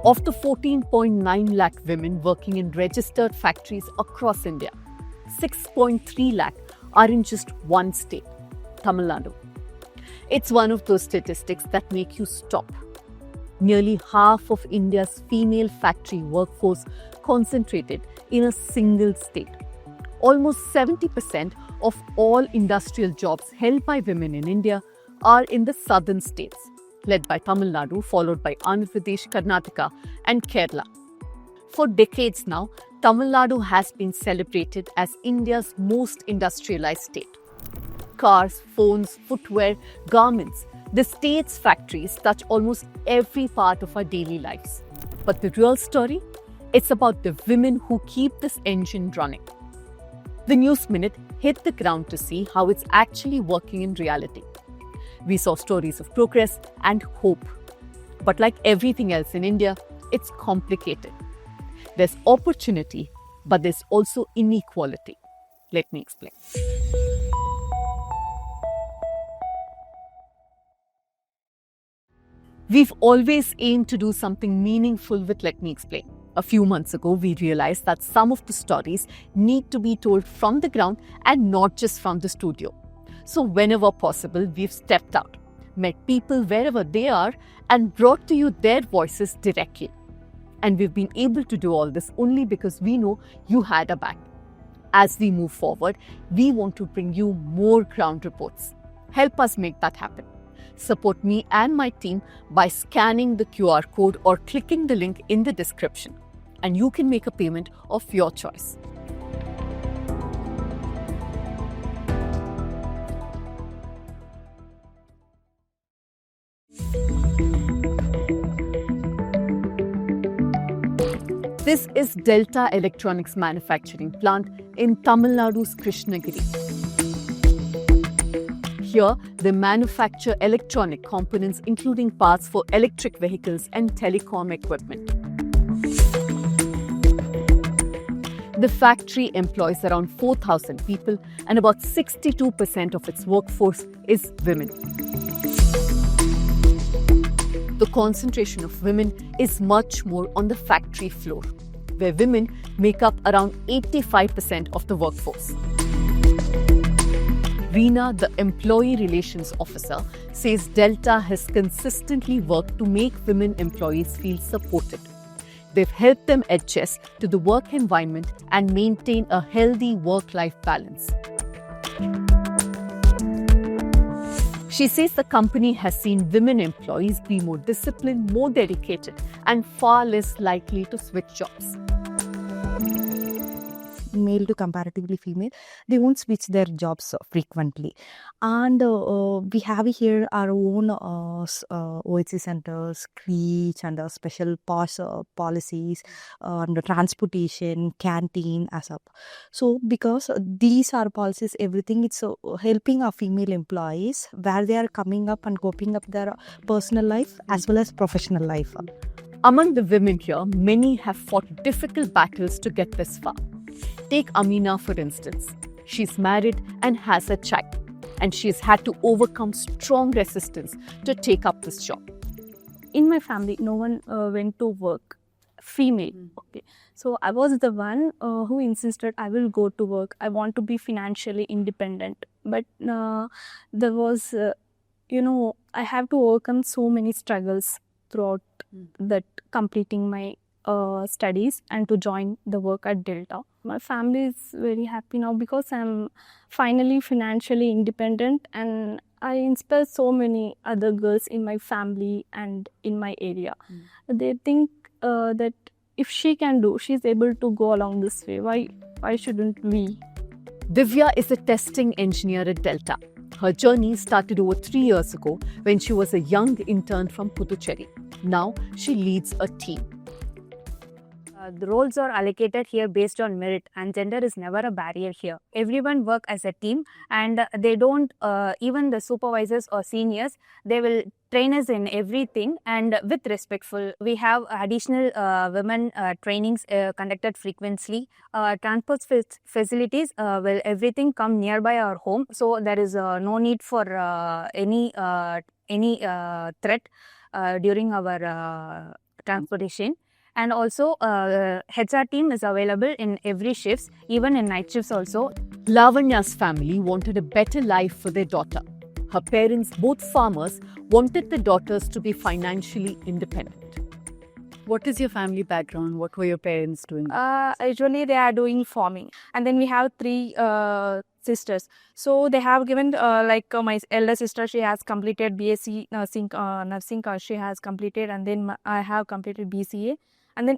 Of the 14.9 lakh women working in registered factories across India, 6.3 lakh are in just one state, Tamil Nadu. It's one of those statistics that make you stop. Nearly half of India's female factory workforce concentrated in a single state. Almost 70% of all industrial jobs held by women in India are in the southern states, led by Tamil Nadu, followed by Andhra Pradesh, Karnataka, and Kerala. For decades now, Tamil Nadu has been celebrated as India's most industrialized state. Cars, phones, footwear, garments, the state's factories touch almost every part of our daily lives. But the real story? It's about the women who keep this engine running. The News Minute hit the ground to see how it's actually working in reality. We saw stories of progress and hope. But like everything else in India, it's complicated. There's opportunity, but there's also inequality. Let me explain. We've always aimed to do something meaningful with Let Me Explain. A few months ago, we realized that some of the stories need to be told from the ground and not just from the studio. So whenever possible, we've stepped out, met people wherever they are, and brought to you their voices directly. And we've been able to do all this only because we know you had our back. As we move forward, we want to bring you more ground reports. Help us make that happen. Support me and my team by scanning the QR code or clicking the link in the description. And you can make a payment of your choice. This is Delta Electronics Manufacturing Plant in Tamil Nadu's Krishnagiri. Here, they manufacture electronic components including parts for electric vehicles and telecom equipment. The factory employs around 4,000 people and about 62% of its workforce is women. The concentration of women is much more on the factory floor, where women make up around 85% of the workforce. Reena, the Employee Relations Officer, says Delta has consistently worked to make women employees feel supported. They've helped them adjust to the work environment and maintain a healthy work-life balance. She says the company has seen women employees be more disciplined, more dedicated, and far less likely to switch jobs. Male to comparatively female, they won't switch their jobs frequently. And we have here our own OHC centers, CREACH, and special POS policies, and transportation, canteen, as up. So because these are policies, everything, it's helping our female employees where they are coming up and coping up their personal life as well as professional life. Among the women here, many have fought difficult battles to get this far. Take Amina, for instance. She's married and has a child, and she's had to overcome strong resistance to take up this job. In my family, no one went to work, female. Okay, so I was the one who insisted I will go to work. I want to be financially independent. But there was, I have to overcome so many struggles throughout that completing my studies and to join the work at Delta. My family is very happy now because I'm finally financially independent, and I inspire so many other girls in my family and in my area. They think that if she can do, she's able to go along this way. Why shouldn't we? Divya is a testing engineer at Delta. Her journey started over 3 years ago when she was a young intern from Puducherry. Now she leads a team. The roles are allocated here based on merit, and gender is never a barrier here. Everyone work as a team, and they don't, even the supervisors or seniors, they will train us in everything and with respectful. We have additional women trainings conducted frequently. Transport facilities, well, everything come nearby our home, so there is no need for any threat during our transportation. And also HR team is available in every shifts, even in night shifts also. Lavanya's family wanted a better life for their daughter. Her parents, both farmers, wanted the daughters to be financially independent. What is your family background? What were your parents doing? Usually they are doing farming, and then we have three sisters. So they have given my elder sister, she has completed BSc nursing. She has completed, and then I have completed BCA. And then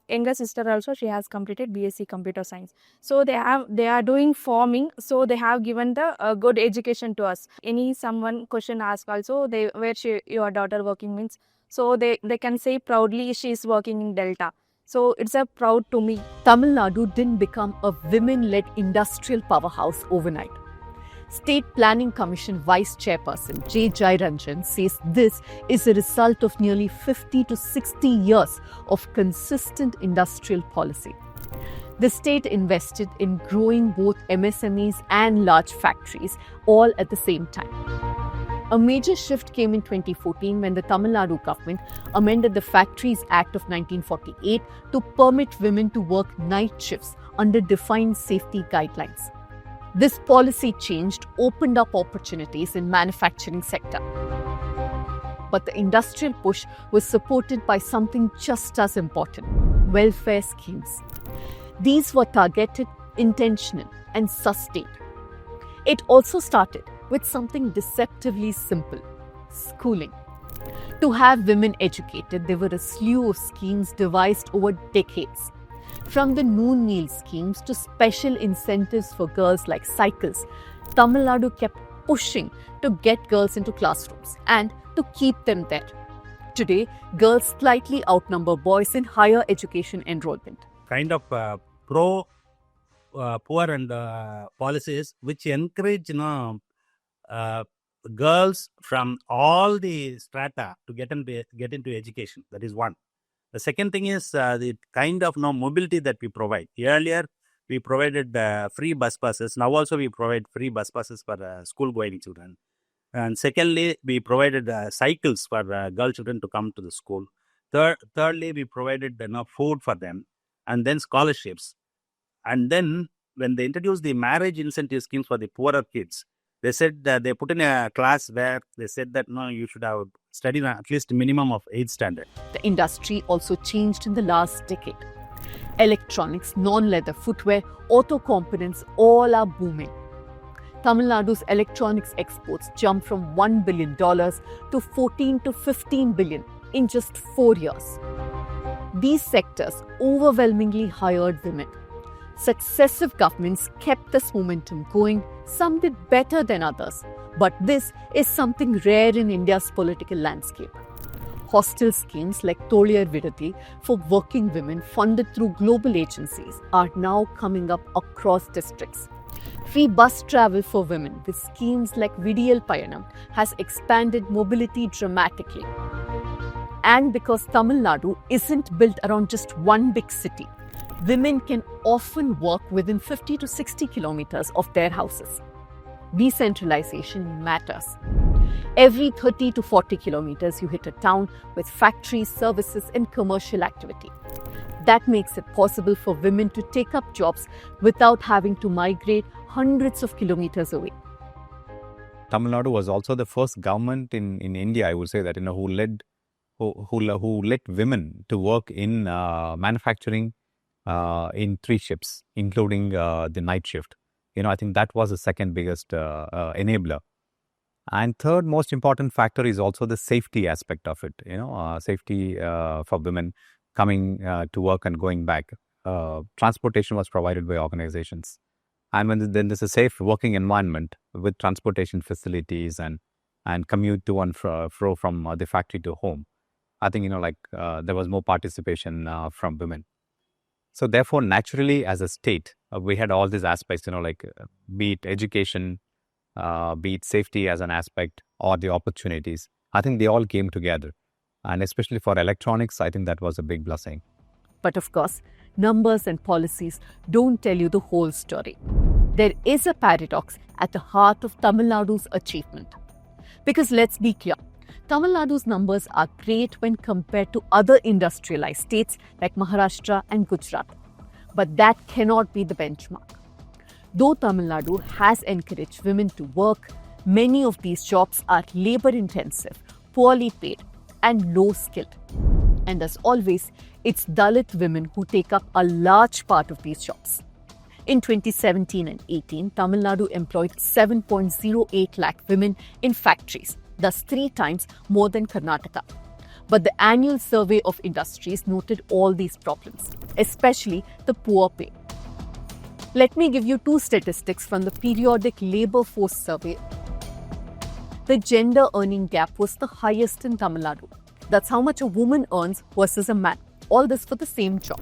younger sister also, she has completed BSc Computer Science. So they are doing farming. So they have given the good education to us. Someone question ask also, your daughter working means. So they can say proudly she is working in Delta. So it's a proud to me. Tamil Nadu didn't become a women-led industrial powerhouse overnight. State Planning Commission Vice Chairperson J. Jairanjan says this is a result of nearly 50 to 60 years of consistent industrial policy. The state invested in growing both MSMEs and large factories all at the same time. A major shift came in 2014 when the Tamil Nadu government amended the Factories Act of 1948 to permit women to work night shifts under defined safety guidelines. This policy change opened up opportunities in manufacturing sector. But the industrial push was supported by something just as important: welfare schemes. These were targeted, intentional, and sustained. It also started with something deceptively simple: schooling. To have women educated, there were a slew of schemes devised over decades. From the noon meal schemes to special incentives for girls like cycles, Tamil Nadu kept pushing to get girls into classrooms and to keep them there. Today, girls slightly outnumber boys in higher education enrollment. Kind of poor and policies which encourage girls from all the strata to get into education. That is one. The second thing is the kind of mobility that we provide. Earlier, we provided free bus passes. Now also we provide free bus passes for school-going children. And secondly, we provided cycles for girl children to come to the school. Thirdly, we provided food for them, and then scholarships. And then when they introduced the marriage incentive schemes for the poorer kids, they said that they put in a class where they said that you should have studied at least minimum of 8th standard. The industry also changed in the last decade. Electronics, non-leather footwear, auto components, all are booming. Tamil Nadu's electronics exports jumped from $1 billion to 14 to 15 billion in just 4 years. These sectors overwhelmingly hired women. Successive governments kept this momentum going. Some did better than others, but this is something rare in India's political landscape. Hostel schemes like Toliyar Vidati for working women funded through global agencies are now coming up across districts. Free bus travel for women with schemes like Vidiyal Payanam has expanded mobility dramatically. And because Tamil Nadu isn't built around just one big city, women can often work within 50 to 60 kilometers of their houses. Decentralization matters. Every 30 to 40 kilometers, you hit a town with factories, services, and commercial activity. That makes it possible for women to take up jobs without having to migrate hundreds of kilometers away. Tamil Nadu was also the first government in India, I would say, that who let women to work in manufacturing in 3 shifts, including the night shift. I think that was the second biggest enabler. And third most important factor is also the safety aspect of it. Safety for women coming to work and going back. Transportation was provided by organizations. And then there's a safe working environment with transportation facilities and commute to and fro from the factory to home. I think, there was more participation from women. So therefore, naturally, as a state, we had all these aspects, be it education, be it safety as an aspect, or the opportunities. I think they all came together. And especially for electronics, I think that was a big blessing. But of course, numbers and policies don't tell you the whole story. There is a paradox at the heart of Tamil Nadu's achievement. Because let's be clear, Tamil Nadu's numbers are great when compared to other industrialized states like Maharashtra and Gujarat. But that cannot be the benchmark. Though Tamil Nadu has encouraged women to work, many of these jobs are labor-intensive, poorly paid, and low-skilled. And as always, it's Dalit women who take up a large part of these jobs. In 2017 and 18, Tamil Nadu employed 7.08 lakh women in factories, thus 3 times more than Karnataka. But the annual survey of industries noted all these problems, especially the poor pay. Let me give you 2 statistics from the periodic labor force survey. The gender earning gap was the highest in Tamil Nadu. That's how much a woman earns versus a man. All this for the same job.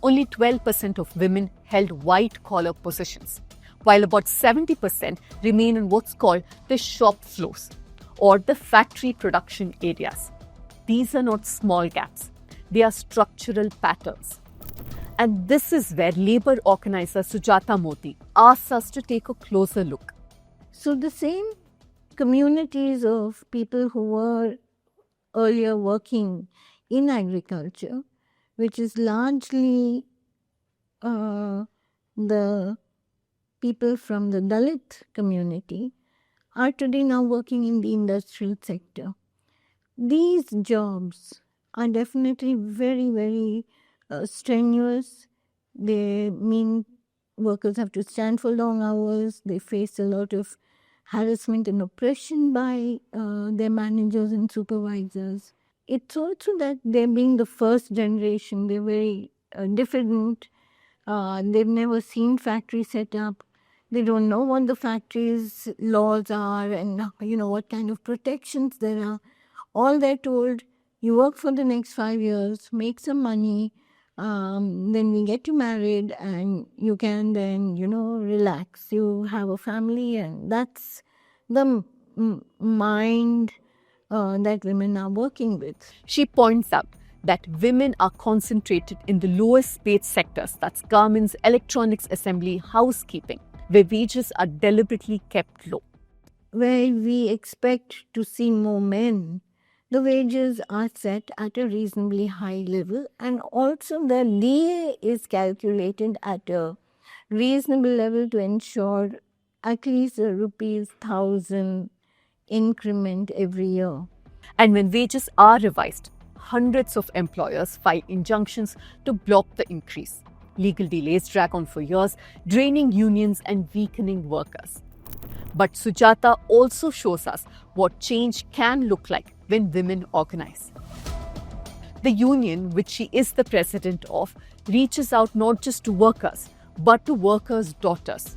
Only 12% of women held white-collar positions, while about 70% remain in what's called the shop floors or the factory production areas. These are not small gaps. They are structural patterns. And this is where labor organizer Sujata Modi asks us to take a closer look. So the same communities of people who were earlier working in agriculture, which is largely the people from the Dalit community, are today now working in the industrial sector. These jobs are definitely very, very strenuous. They mean workers have to stand for long hours. They face a lot of harassment and oppression by their managers and supervisors. It's also that they're being the first generation. They're very diffident. They've never seen factory set up. They don't know what the factory's laws are and what kind of protections there are. All they're told, you work for the next 5 years, make some money, then we get you married and you can then, relax. You have a family, and that's the mind that women are working with. She points out that women are concentrated in the lowest paid sectors, that's garments, electronics assembly, housekeeping, where wages are deliberately kept low. Where we expect to see more men, the wages are set at a reasonably high level, and also the leeway is calculated at a reasonable level to ensure at least a rupees 1,000 increment every year. And when wages are revised, hundreds of employers file injunctions to block the increase. Legal delays drag on for years, draining unions and weakening workers. But Sujata also shows us what change can look like when women organize. The union, which she is the president of, reaches out not just to workers, but to workers' daughters.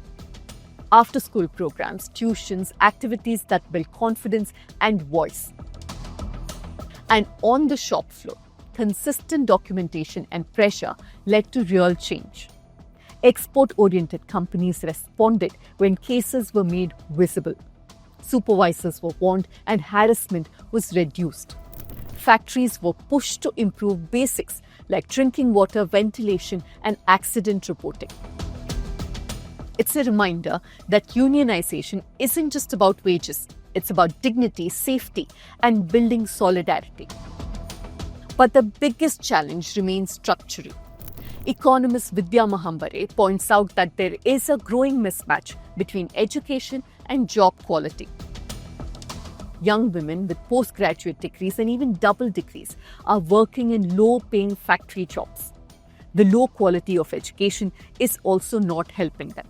After-school programs, tuitions, activities that build confidence and voice. And on the shop floor, consistent documentation and pressure led to real change. Export-oriented companies responded when cases were made visible. Supervisors were warned and harassment was reduced. Factories were pushed to improve basics like drinking water, ventilation, and accident reporting. It's a reminder that unionization isn't just about wages. It's about dignity, safety, and building solidarity. But the biggest challenge remains structural. Economist Vidya Mahambare points out that there is a growing mismatch between education and job quality. Young women with postgraduate degrees and even double degrees are working in low-paying factory jobs. The low quality of education is also not helping them.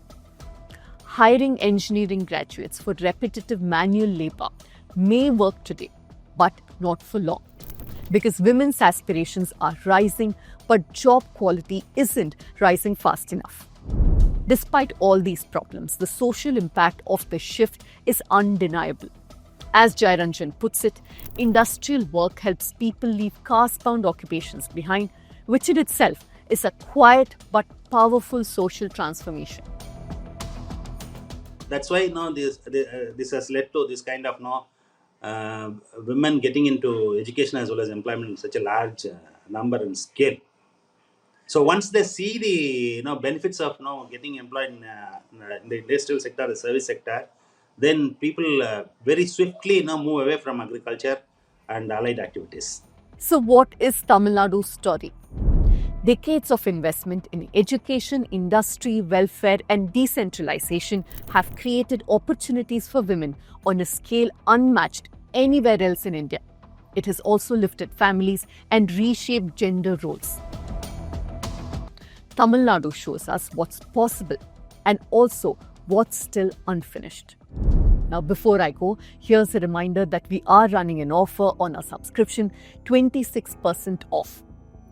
Hiring engineering graduates for repetitive manual labor may work today, but not for long. Because women's aspirations are rising, but job quality isn't rising fast enough. Despite all these problems, the social impact of the shift is undeniable. As Jairanjan puts it, industrial work helps people leave caste-bound occupations behind, which in itself is a quiet but powerful social transformation. That's why this has led to this kind of women getting into education as well as employment in such a large number and scale. So once they see the benefits of getting employed in the industrial sector, the service sector, then people very swiftly move away from agriculture and allied activities. So what is Tamil Nadu's story? Decades of investment in education, industry, welfare and decentralization have created opportunities for women on a scale unmatched anywhere else in India. It has also lifted families and reshaped gender roles. Tamil Nadu shows us what's possible and also what's still unfinished. Now, before I go, here's a reminder that we are running an offer on our subscription, 26% off.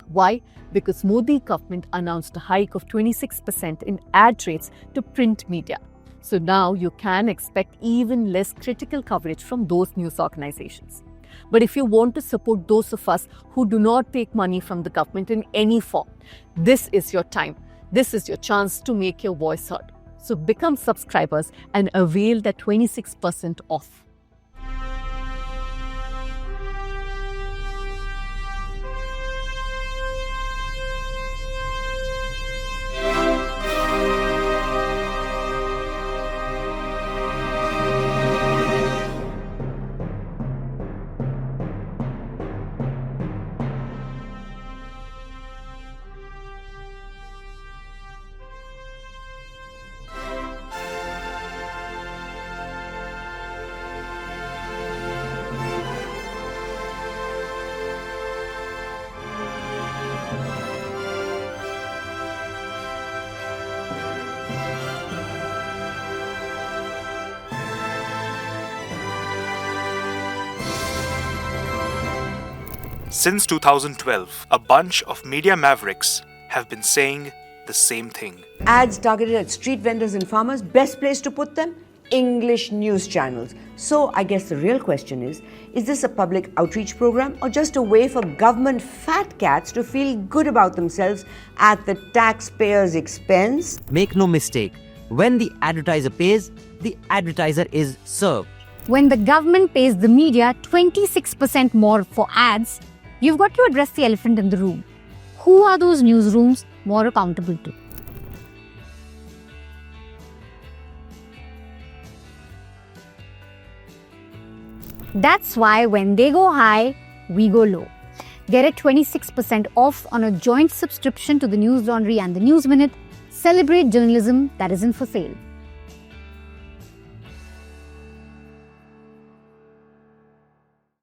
Why? Because Modi government announced a hike of 26% in ad rates to print media. So now you can expect even less critical coverage from those news organizations. But if you want to support those of us who do not take money from the government in any form, this is your time. This is your chance to make your voice heard. So become subscribers and avail that 26% off. Since 2012, a bunch of media mavericks have been saying the same thing. Ads targeted at street vendors and farmers, best place to put them? English news channels. So I guess the real question is this a public outreach program or just a way for government fat cats to feel good about themselves at the taxpayers' expense? Make no mistake, when the advertiser pays, the advertiser is served. When the government pays the media 26% more for ads, you've got to address the elephant in the room. Who are those newsrooms more accountable to? That's why when they go high, we go low. Get a 26% off on a joint subscription to the News Laundry and the News Minute. Celebrate journalism that isn't for sale.